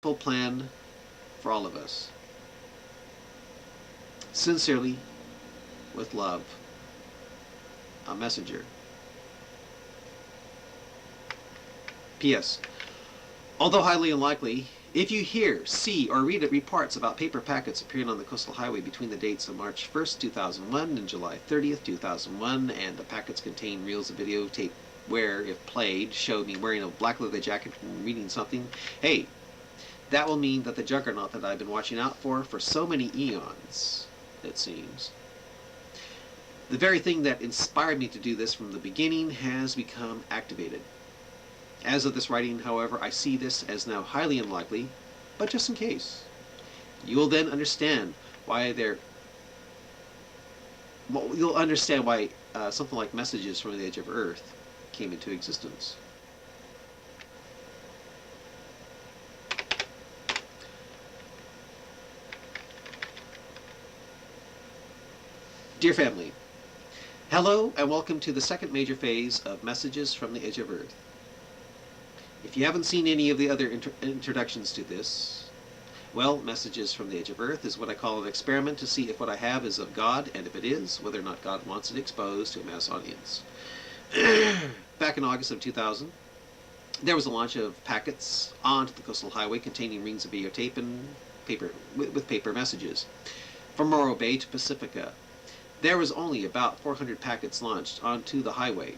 full plan for all of us. Sincerely, with love, a messenger. P.S. Although highly unlikely, if you hear, see, or read reports about paper packets appearing on the coastal highway between the dates of March 1st, 2001 and July 30th, 2001, and the packets contain reels of videotape where, if played, showed me wearing a black leather jacket and reading something, hey, that will mean that the juggernaut that I've been watching out for so many eons, it seems. The very thing that inspired me to do this from the beginning has become activated. As of this writing, however, I see this as now highly unlikely, but just in case. You will then understand why you'll understand why something like Messages from the Edge of Earth came into existence. Dear family, hello and welcome to the second major phase of Messages from the Edge of Earth. If you haven't seen any of the other introductions to this, well, Messages from the Edge of Earth is what I call an experiment to see if what I have is of God, and if it is, whether or not God wants it exposed to a mass audience. Back in August of 2000, there was a launch of packets onto the coastal highway containing rings of videotape and with paper messages. From Morro Bay to Pacifica, there was only about 400 packets launched onto the highway.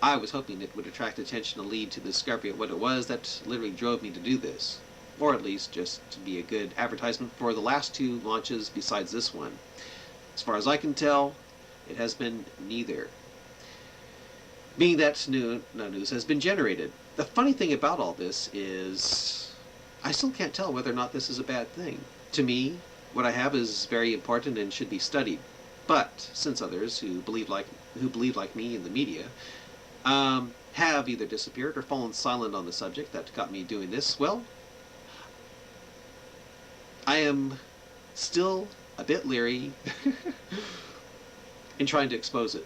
I was hoping it would attract attention and lead to the discovery of what it was that literally drove me to do this, or at least just to be a good advertisement for the last two launches besides this one. As far as I can tell, it has been neither. Being that no news has been generated. The funny thing about all this is I still can't tell whether or not this is a bad thing. To me, what I have is very important and should be studied. But since others who believe like me in the media have either disappeared or fallen silent on the subject that got me doing this, well, I am still a bit leery in trying to expose it.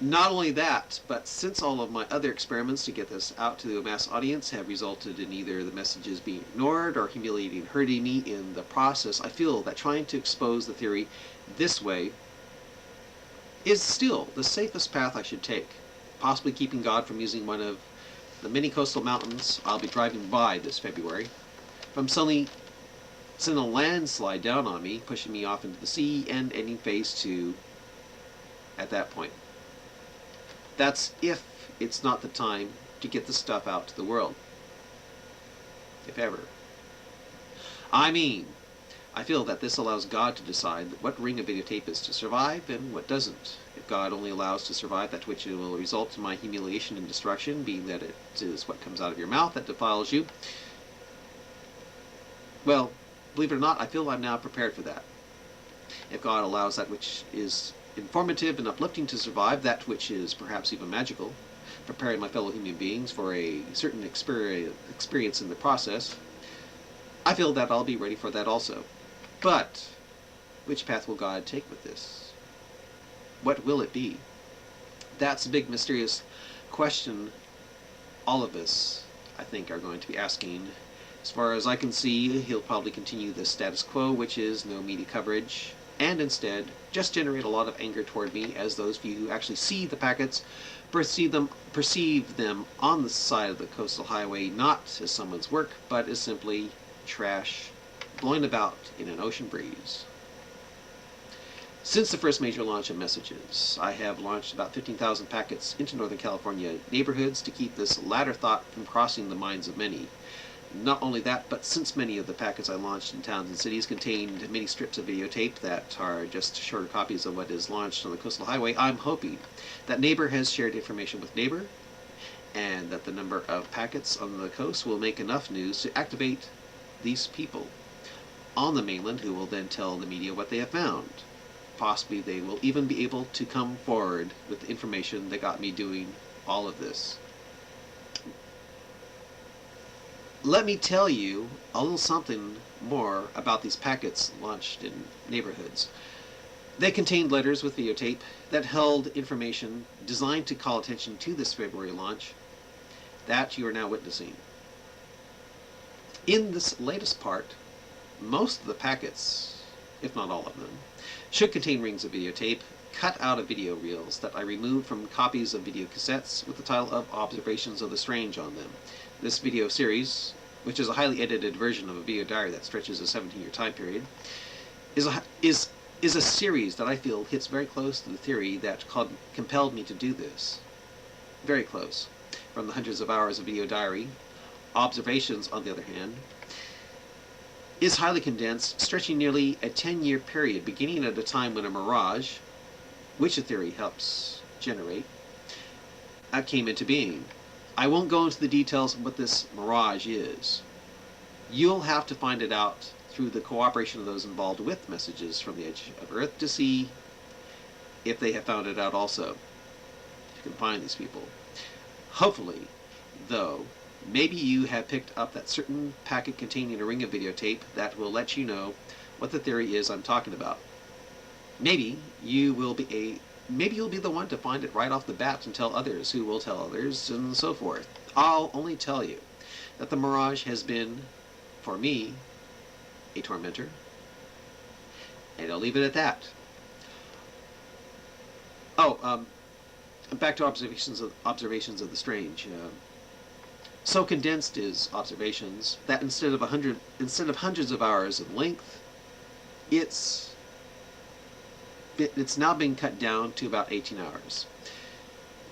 Not only that, but since all of my other experiments to get this out to a mass audience have resulted in either the messages being ignored or humiliating and hurting me in the process, I feel that trying to expose the theory this way is still the safest path I should take, possibly keeping God from using one of the many coastal mountains I'll be driving by this February from suddenly sending a landslide down on me, pushing me off into the sea and ending phase 2 at that point. That's if it's not the time to get the stuff out to the world. If ever. I mean, I feel that this allows God to decide what ring of videotape is to survive and what doesn't. If God only allows to survive that which will result in my humiliation and destruction, being that it is what comes out of your mouth that defiles you, well, believe it or not, I feel I'm now prepared for that. If God allows that which is informative and uplifting to survive, that which is perhaps even magical, preparing my fellow human beings for a certain experience in the process, I feel that I'll be ready for that also. But which path will God take with this? What will it be? That's a big mysterious question all of us, I think, are going to be asking. As far as I can see, he'll probably continue the status quo, which is no media coverage, and instead just generate a lot of anger toward me, as those of you who actually see the packets perceive them on the side of the coastal highway not as someone's work, but as simply trash blowing about in an ocean breeze. Since the first major launch of Messages, I have launched about 15,000 packets into Northern California neighborhoods to keep this latter thought from crossing the minds of many. Not only that, but since many of the packets I launched in towns and cities contained many strips of videotape that are just shorter copies of what is launched on the coastal highway, I'm hoping that neighbor has shared information with neighbor, and that the number of packets on the coast will make enough news to activate these people on the mainland, who will then tell the media what they have found. Possibly they will even be able to come forward with the information that got me doing all of this. Let me tell you a little something more about these packets launched in neighborhoods. They contained letters with videotape that held information designed to call attention to this February launch that you are now witnessing. In this latest part, most of the packets, if not all of them, should contain rings of videotape cut out of video reels that I removed from copies of video cassettes with the title of Observations of the Strange on them. This video series, which is a highly edited version of a video diary that stretches a 17-year time period, is a series that I feel hits very close to the theory that compelled me to do this. Very close. From the hundreds of hours of video diary, Observations, on the other hand, is highly condensed, stretching nearly a 10-year period, beginning at a time when a mirage, which the theory helps generate, came into being. I won't go into the details of what this mirage is. You'll have to find it out through the cooperation of those involved with messages from the edge of Earth to see if they have found it out also. You can find these people. Hopefully, though, maybe you have picked up that certain packet containing a ring of videotape that will let you know what the theory is I'm talking about. Maybe you'll be the one to find it right off the bat and tell others who will tell others and so forth. I'll only tell you that the mirage has been, for me, a tormentor, and I'll leave it at that. Oh, back to observations of the strange. So condensed is Observations that instead of hundreds of hours in length, it's now being cut down to about 18 hours.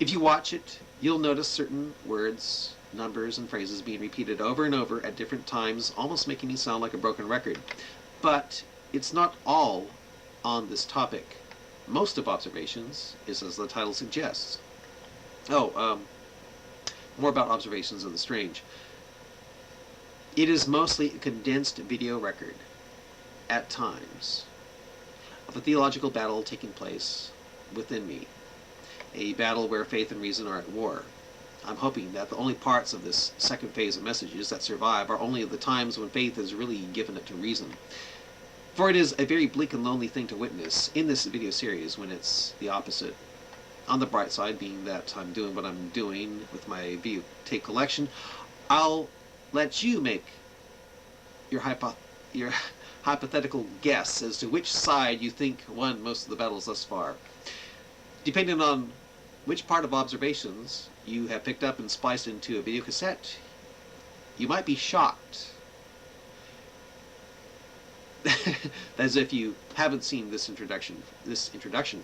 If you watch it, you'll notice certain words, numbers, and phrases being repeated over and over at different times, almost making me sound like a broken record. But it's not all on this topic. Most of Observations is as the title suggests. More about Observations of the Strange. It is mostly a condensed video record, at times, of a theological battle taking place within me. A battle where faith and reason are at war. I'm hoping that the only parts of this second phase of messages that survive are only of the times when faith has really given it to reason. For it is a very bleak and lonely thing to witness in this video series when it's the opposite. On the bright side, being that I'm doing what I'm doing with my videotape collection, I'll let you make your hypothetical guess as to which side you think won most of the battles thus far. Depending on which part of Observations you have picked up and spliced into a video cassette, you might be shocked. As if you haven't seen this introduction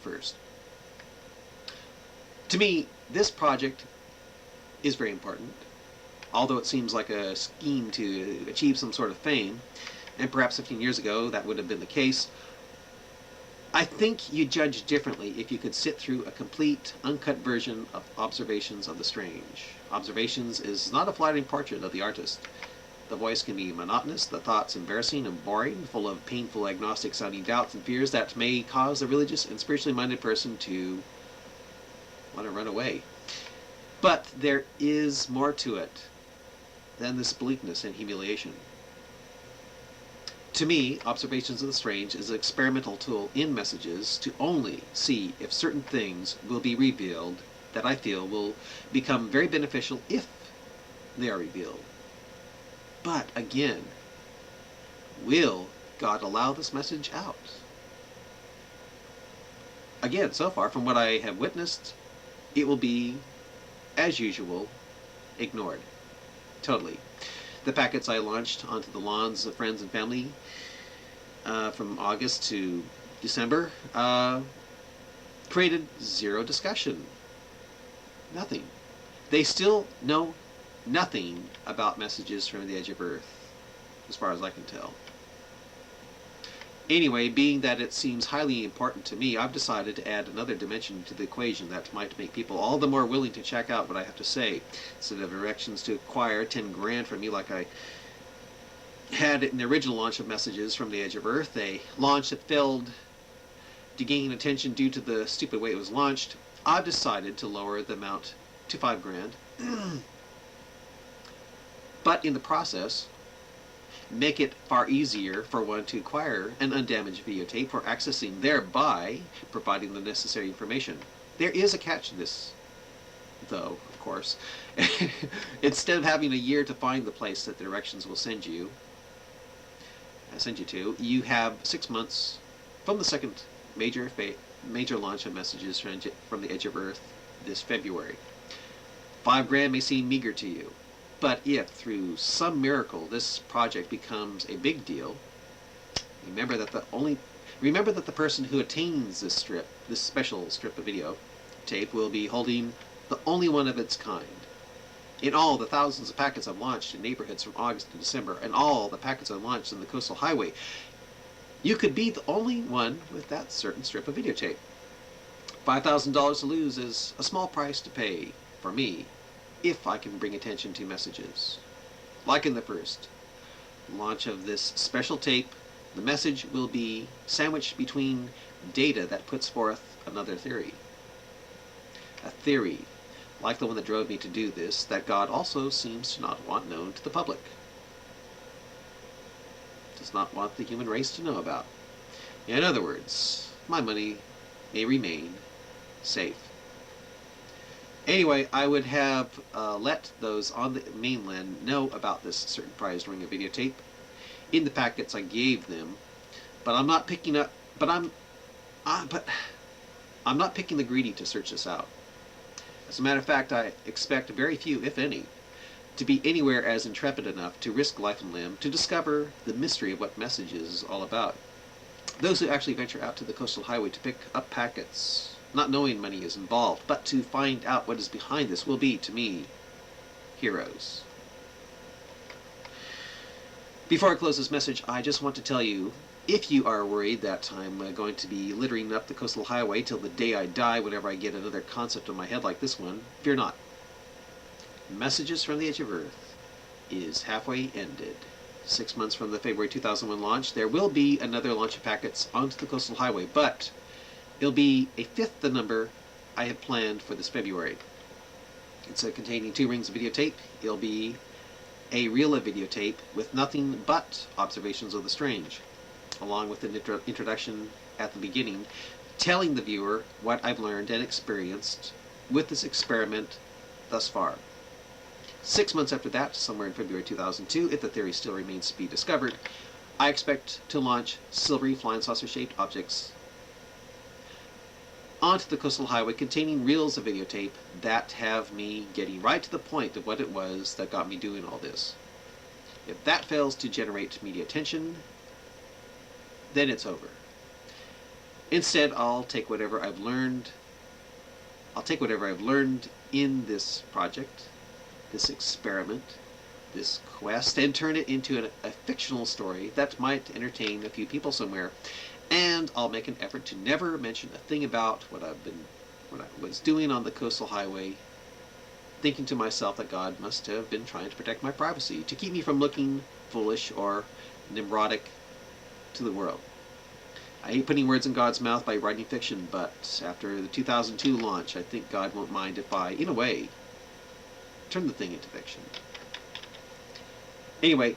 first. To me, this project is very important, although it seems like a scheme to achieve some sort of fame, and perhaps 15 years ago that would have been the case. I think you judge differently if you could sit through a complete, uncut version of Observations of the Strange. Observations is not a flattering portrait of the artist. The voice can be monotonous, the thoughts embarrassing and boring, full of painful agnostic-sounding doubts and fears that may cause a religious and spiritually minded person to want to run away. But there is more to it than this bleakness and humiliation. To me, Observations of the Strange is an experimental tool in messages to only see if certain things will be revealed that I feel will become very beneficial if they are revealed. But again, will God allow this message out? Again, so far from what I have witnessed, it will be, as usual, ignored. Totally. The packets I launched onto the lawns of friends and family from August to December created zero discussion. Nothing. They still know nothing about messages from the edge of Earth, as far as I can tell. Anyway, being that it seems highly important to me, I've decided to add another dimension to the equation that might make people all the more willing to check out what I have to say. Instead of directions to acquire 10 grand from me like I had in the original launch of Messages from the Edge of Earth, a launch that failed to gain attention due to the stupid way it was launched, I've decided to lower the amount to 5 grand. But in the process, make it far easier for one to acquire an undamaged videotape for accessing, thereby providing the necessary information. There is a catch to this. though, of course. Instead of having a year to find the place that the directions will send you to, you have 6 months from the second major launch of messages from the edge of Earth this February. $5,000 may seem meager to you, but if through some miracle this project becomes a big deal, remember that the person who attains this special strip of video tape, will be holding the only one of its kind. In all the thousands of packets I've launched in neighborhoods from August to December, and all the packets I've launched in the coastal highway, you could be the only one with that certain strip of videotape. $5,000 to lose is a small price to pay for me if I can bring attention to messages. Like in the first launch of this special tape, the message will be sandwiched between data that puts forth another theory. A theory, like the one that drove me to do this, that God also seems to not want known to the public. Does not want the human race to know about. In other words, my money may remain safe. Anyway, I would have let those on the mainland know about this certain prized ring of videotape in the packets I gave them, but I'm not picking up. But I'm not picking the greedy to search this out. As a matter of fact, I expect very few, if any, to be anywhere as intrepid enough to risk life and limb to discover the mystery of what message is all about. Those who actually venture out to the coastal highway to pick up packets, not knowing money is involved, but to find out what is behind this, will be, to me, heroes. Before I close this message, I just want to tell you, if you are worried that I'm going to be littering up the coastal highway till the day I die whenever I get another concept in my head like this one, fear not. Messages from the Edge of Earth is halfway ended. 6 months from the February 2001 launch, there will be another launch of packets onto the coastal highway, but it'll be a fifth the number I have planned for this February. It's containing 2 rings of videotape. It'll be a reel of videotape with nothing but observations of the strange, along with an introduction at the beginning, telling the viewer what I've learned and experienced with this experiment thus far. 6 months after that, somewhere in February 2002, if the theory still remains to be discovered, I expect to launch silvery flying saucer-shaped objects onto the coastal highway containing reels of videotape that have me getting right to the point of what it was that got me doing all this. If that fails to generate media attention, then it's over. Instead, I'll take whatever I've learned in this project, this experiment, this quest, and turn it into a fictional story that might entertain a few people somewhere. And I'll make an effort to never mention a thing about what I was doing on the coastal highway, thinking to myself that God must have been trying to protect my privacy, to keep me from looking foolish or nimrodic to the world. I hate putting words in God's mouth by writing fiction, but after the 2002 launch, I think God won't mind if I, in a way, turn the thing into fiction. Anyway,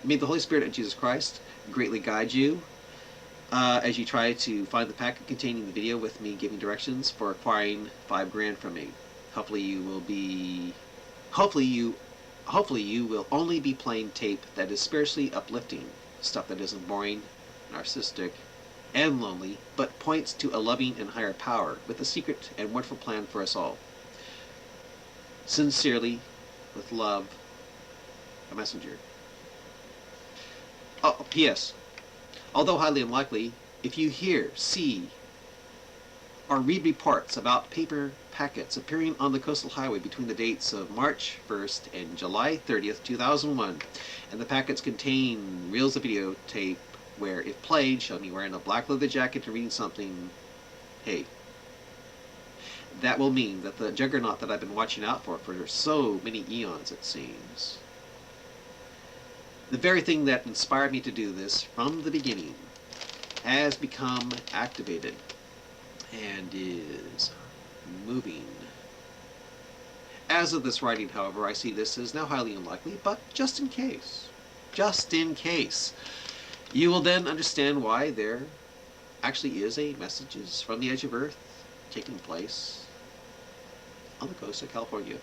may the Holy Spirit of Jesus Christ greatly guide you as you try to find the packet containing the video with me giving directions for acquiring $5,000 from me. Hopefully you will only be playing tape that is spiritually uplifting, stuff that isn't boring, narcissistic, and lonely, but points to a loving and higher power with a secret and wonderful plan for us all. Sincerely, with love, a messenger. Oh, P.S. Although highly unlikely, if you hear, see, or read reports about paper packets appearing on the coastal highway between the dates of March 1st and July 30th, 2001, and the packets contain reels of videotape where, if played, show me wearing a black leather jacket and reading something, hey, that will mean that the juggernaut that I've been watching out for so many eons, it seems, the very thing that inspired me to do this from the beginning, has become activated and is moving. As of this writing, however, I see this as now highly unlikely, but just in case, you will then understand why there actually is a Messages from the Edge of Earth taking place on the coast of California.